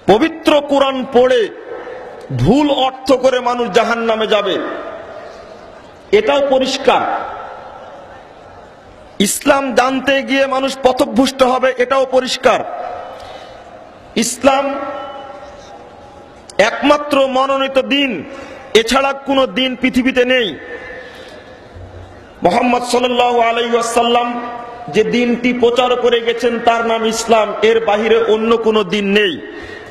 পবিত্র কোরআন পড়ে ভুল অর্থ করে মানুষ জাহান্নামে যাবে, এটাও পরিষ্কার। ইসলাম জানতে গিয়ে মানুষ পথভ্রষ্ট হবে, এটাও পরিষ্কার। ইসলাম একমাত্র মনোনীত দিন, এছাড়া কোনো দিন পৃথিবীতে নেই। মুহাম্মদ সাল্লাল্লাহু আলাইহি ওয়াসাল্লাম যে দিনটি প্রচার করে গেছেন তার নাম ইসলাম, এর বাহিরে অন্য কোনো দিন নেই।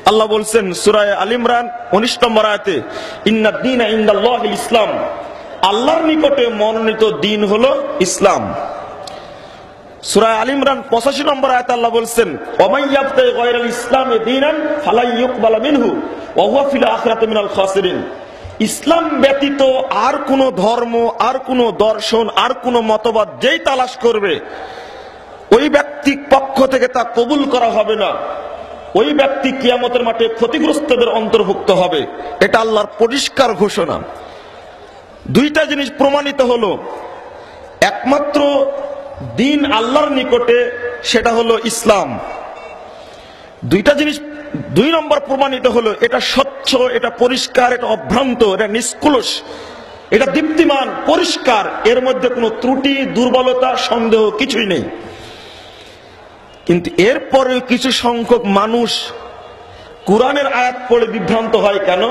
আল্লাহ বলছেন সূরা আল ইমরান 19 নম্বর আয়াতে, ইন্নাদ দীনা ইনদাল্লাহিল ইসলাম, আল্লাহর নিকটে মনোনীত দিন হলো ইসলাম। সূরা আল ইমরান 85 নম্বর আয়াতে আল্লাহ বলছেন, ওয়া ইয়াবতাগি গায়রাল ইসলামি দীনান ফালা ইউকবালা মিনহু ওয়া হুয়া ফিল আখিরাতি মিনাল খাসিরিন। ইসলাম ব্যতীত আর কোন ধর্ম, আর কোন দর্শন, আর কোন মতবাদ যেই তালাশ করবে, ওই ব্যক্তির পক্ষ থেকে তা কবুল করা হবে না। ওই ব্যক্তি কিয়ামতের মাঠে ক্ষতিগ্রস্তদের অন্তর্ভুক্ত হবে। এটা আল্লাহর পরিষ্কার ঘোষণা। দুইটা জিনিস প্রমাণিত হলো, একমাত্র দিন আল্লাহর নিকটে, সেটা হলো ইসলাম। দুইটা জিনিস, 2 নম্বর প্রমাণিত হলো এটা স্বচ্ছ, এটা পরিষ্কার, এটা অভ্রান্ত, এটা নিষ্কলুষ, এটা দীপ্তিমান, পরিষ্কার, এর মধ্যে কোনো ত্রুটি, দুর্বলতা, সন্দেহ কিছুই নেই। কিন্তু এরপরে কিছু সংখ্যক মানুষ কোরআনের আয়াত পড়ে বিভ্রান্ত হয়। কেন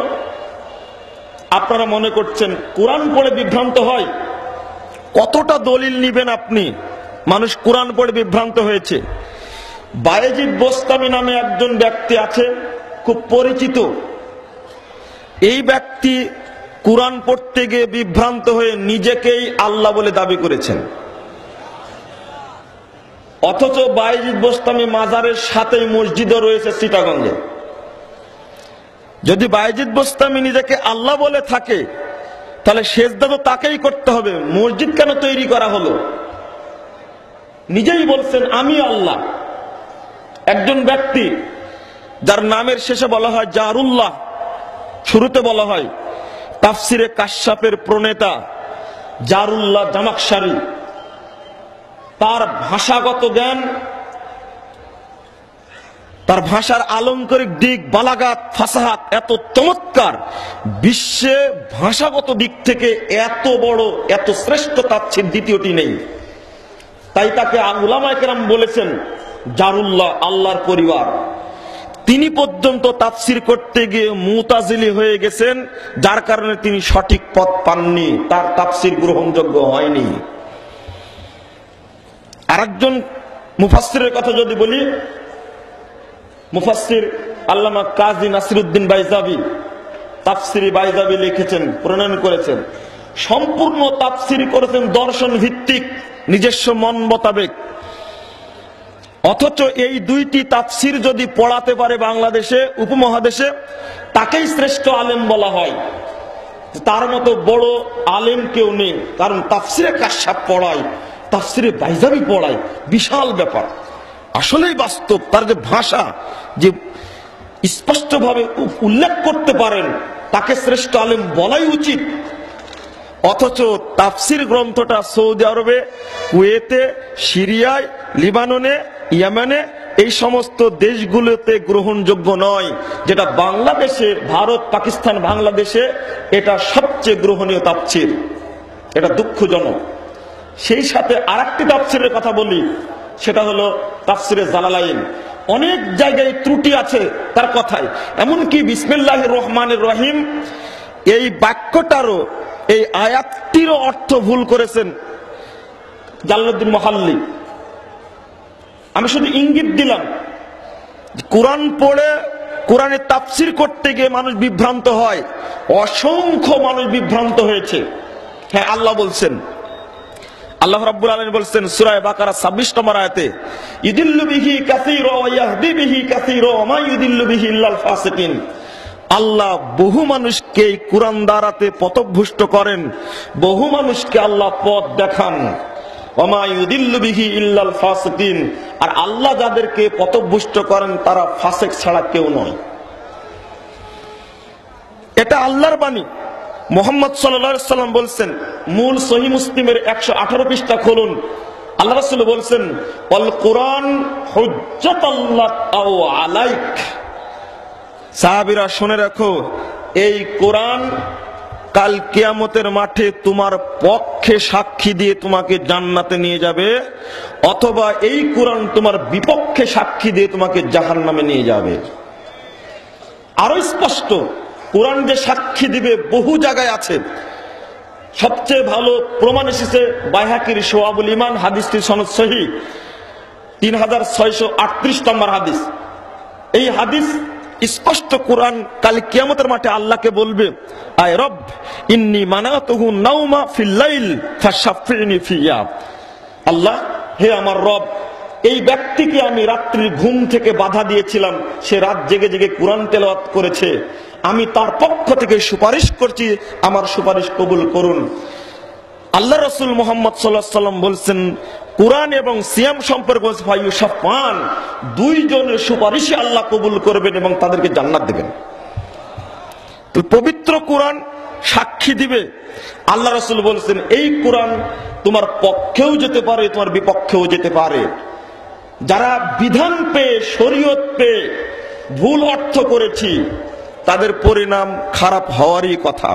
আপনারা মনে করছেন কোরআন পড়ে বিভ্রান্ত হয়? কতটা দলিল নিবেন আপনি? মানুষ কোরআন পড়ে বিভ্রান্ত হয়েছে। বায়েজিদ বোস্তামি নামে একজন ব্যক্তি আছে, খুব পরিচিত। এই ব্যক্তি কোরআন পড়তে গিয়ে বিভ্রান্ত হয়ে নিজেকেই আল্লাহ বলে দাবি করেছেন। অথচ বায়েজিদ বোস্তামি মাজারের সাথেই মসজিদও রয়েছে চিটাগঞ্জে। যদি বায়েজিদ বোস্তামি নিজেকে আল্লাহ বলে থাকে, তাহলে সেজদা তো তাকেই করতে হবে। মসজিদ কেন তৈরি করা হলো? নিজেই বলছেন আমি আল্লাহ। একজন ব্যক্তি যার নামের শেষে বলা হয় জারুল্লাহ, শুরুতে বলা হয়, তাফসিরে কাশফের প্রণেতা জারুল্লাহ জামাখশারি, তার ভাষাগত জ্ঞান, তার ভাষার আলংকারিক দিক, বালাগাত, ফাসাহাত এত চমৎকার, বিশ্বে ভাষাগত দিক থেকে এত বড়, এত শ্রেষ্ঠ তাফসীর দ্বিতীয়টি নেই। তাই তাকে উলামায়ে কেরাম বলেছেন জারুল্লাহ, আল্লাহর পরিবার। তিনি পর্যন্ত তাফসীর করতে গিয়ে মুতাজিলি হয়ে গেছেন, যার কারণে তিনি সঠিক পথ পাননি, তার তাফসীর গ্রহণযোগ্য হয়নি। আরেকজন মুফাসসিরের কথা যদি বলি, মুফাসসির আল্লামা কাজী নাসিরউদ্দিন বাইজাবি, তাফসিরি বাইজাবি লিখেছেন, প্রণয়ন করেছেন। সম্পূর্ণ তাফসির করেছেন দর্শন ভিত্তিক, নিজস্ব মন মোতাবেক। অথচ এই দুইটি তাফসির যদি পড়াতে পারে বাংলাদেশে, উপমহাদেশে, তাকেই শ্রেষ্ঠ আলেম বলা হয়। তার মতো বড় আলেম কেউ নেই। কারণ তাফসিরে কাশফ পড়ায়, তাফসিরে বাইজাবি পড়ায়, বিশাল ব্যাপার। আসলেই বাস্তব, তার যে ভাষা, যে স্পষ্টভাবে উল্লেখ করতে পারেন, তাকে শ্রেষ্ঠ আলেম বলাই উচিত। অথচ তাফসির গ্রন্থটা সৌদি আরবে, কুয়েতে, সিরিয়ায়, লিবাননে, ইয়েমেনে, এই সমস্ত দেশগুলোতে গ্রহণযোগ্য নয়। যেটা বাংলাদেশে, ভারত, পাকিস্তান, বাংলাদেশে এটা সবচেয়ে গ্রহণীয় তাফসির। এটা দুঃখজনক। সেই সাথে আরেকটি তাফসিরের কথা বলি, সেটা হলো তাফসিরে জালালাইন। অনেক জায়গায় ত্রুটি আছে তার কথায়, এমনকি বিসমিল্লাহির রহমানির রহিম এই বাক্যটারও, এই আয়াতটিরও অর্থ ভুল করেছেন জালালউদ্দিন মুহাল্লি। আমি শুধু ইঙ্গিত দিলাম, কোরআন পড়ে কোরআনের তাফসীর করতে গিয়ে মানুষ বিভ্রান্ত হয়। অসংখ্য মানুষ বিভ্রান্ত হয়েছে। হ্যাঁ, আল্লাহ বলছেন, আল্লাহ রাব্বুল আলামিন বলছেন সূরা বাকারা 26 নম্বর আয়াতে, ইদিল্লু বিহি কাসীরা ওয়া ইয়াহদি বিহি কাসীরা ওয়া মা ইউদিল্লু বিহি ইল্লাল ফাসিকিন। আল্লাহ বহু মানুষকে এই কোরআন দ্বারাতে পথভ্রষ্ট করেন, বহু মানুষকে আল্লাহ পথ দেখান। ওয়া মা ইউদিল্লু বিহি ইল্লাল ফাসিকিন। আর আল্লাহ যাদেরকে পথভ্রষ্ট করেন তারা ফাসিক ছাড়া কেউ নয়। এটা আল্লাহর বাণী। মুহাম্মদ সাল্লাল্লাহু আলাইহি ওয়াসাল্লাম বলছেন, মূল সহিহ মুসলিমের 118 পৃষ্ঠা খুলুন, আল্লাহ রাসূল বলছেন, আল কোরআন হুজ্জাতুল্লাহ আও আলাইক। সাহাবীরা শুনে রাখো, এই কোরআন কাল কিয়ামতের মাঠে তোমার পক্ষে সাক্ষী দিয়ে তোমাকে জান্নাতে নিয়ে যাবে, অথবা এই কোরআন তোমার বিপক্ষে সাক্ষী দিয়ে তোমাকে জাহান্নামে নিয়ে যাবে। আরো স্পষ্ট, কোরআন যে সাক্ষী দিবে বহু জায়গায় আছে। সবচেয়ে ভালো প্রমাণ এসেছে বাইহাকির শোয়াবুল ইমান, হাদিসটি সনদ সহিহ, 3638 নম্বর হাদিস। এই হাদিস স্পষ্ট, কোরআন কাল কিয়ামতের মাঠে আল্লাহকে বলবে, আয় রব ইন্নী মানাতুহু নাওমা ফিল লাইল ফাশাফিনি ফিয়া। আল্লাহ, হে আমার রব, এই ব্যক্তিকে আমি রাত্রির ঘুম থেকে বাধা দিয়েছিলাম, সে রাত জেগে জেগে কোরআন তেলাওয়াত করেছে, আমি তার পক্ষ থেকে সুপারিশ করছি, আমার সুপারিশ কবুল করুন। আল্লাহ রাসূল মুহাম্মদ সাল্লাল্লাহু আলাইহি ওয়াসাল্লাম বলছেন, কোরআন এবং সিয়াম সম্পর্কে ফায়ুশাফান, দুইজনের সুপারিশে আল্লাহ কবুল করবেন এবং তাদেরকে জান্নাত দিবেন। তো পবিত্র কোরআন সাক্ষী দিবে। আল্লাহ রাসূল বলছেন, এই কোরআন তোমার পক্ষেও যেতে পারে, তোমার বিপক্ষেও যেতে পারে। যারা বিধান পেয়ে, শরীয়ত পেয়ে ভুল অর্থ করেছি, তাদের পরিণাম খারাপ হওয়ারই কথা।